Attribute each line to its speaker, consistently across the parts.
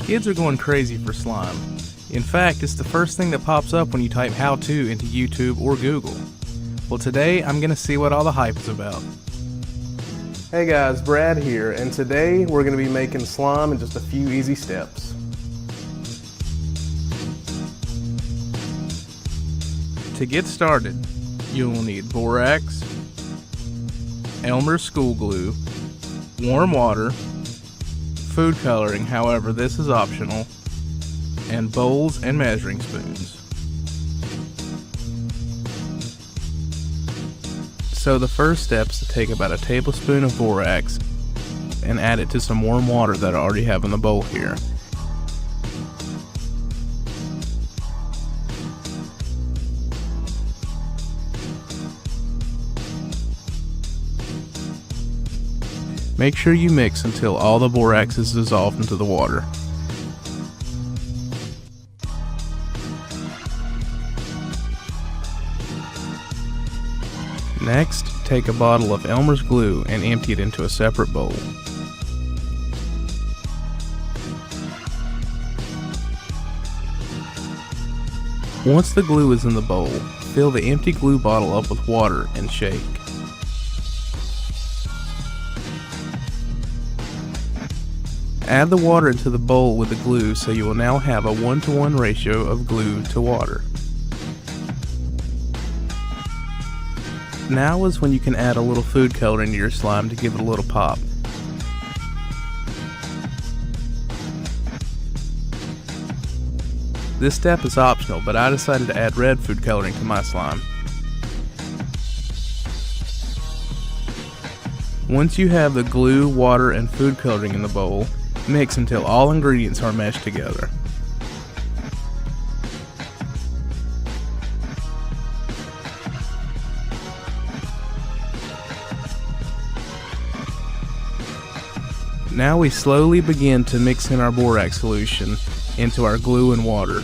Speaker 1: Kids are going crazy for slime. In fact, it's the first thing that pops up when you type how to into YouTube or Google. Well, today I'm going to see what all the hype is about. Hey guys, Brad here, and today we're going to be making slime in just a few easy steps. To get started, you'll need borax, Elmer's school glue, warm water, food coloring, however this is optional, and bowls and measuring spoons. So the first step is to take about a tablespoon of borax and add it to some warm water that I already have in the bowl here. Make sure you mix until all the borax is dissolved into the water. Next, take a bottle of Elmer's glue and empty it into a separate bowl. Once the glue is in the bowl, fill the empty glue bottle up with water and shake. Add the water into the bowl with the glue so you will now have a 1-to-1 ratio of glue to water. Now is when you can add a little food coloring to your slime to give it a little pop. This step is optional, but I decided to add red food coloring to my slime. Once you have the glue, water, and food coloring in the bowl, mix until all ingredients are meshed together. Now we slowly begin to mix in our borax solution into our glue and water.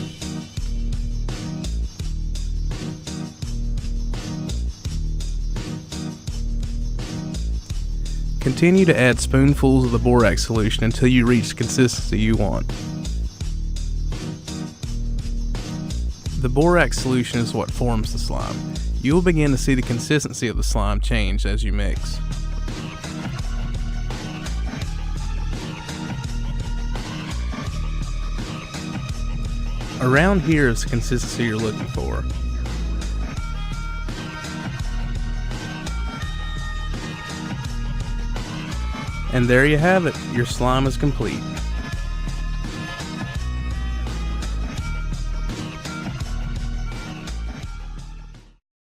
Speaker 1: Continue to add spoonfuls of the borax solution until you reach the consistency you want. The borax solution is what forms the slime. You will begin to see the consistency of the slime change as you mix. Around here is the consistency you're looking for. And there you have it, your slime is complete.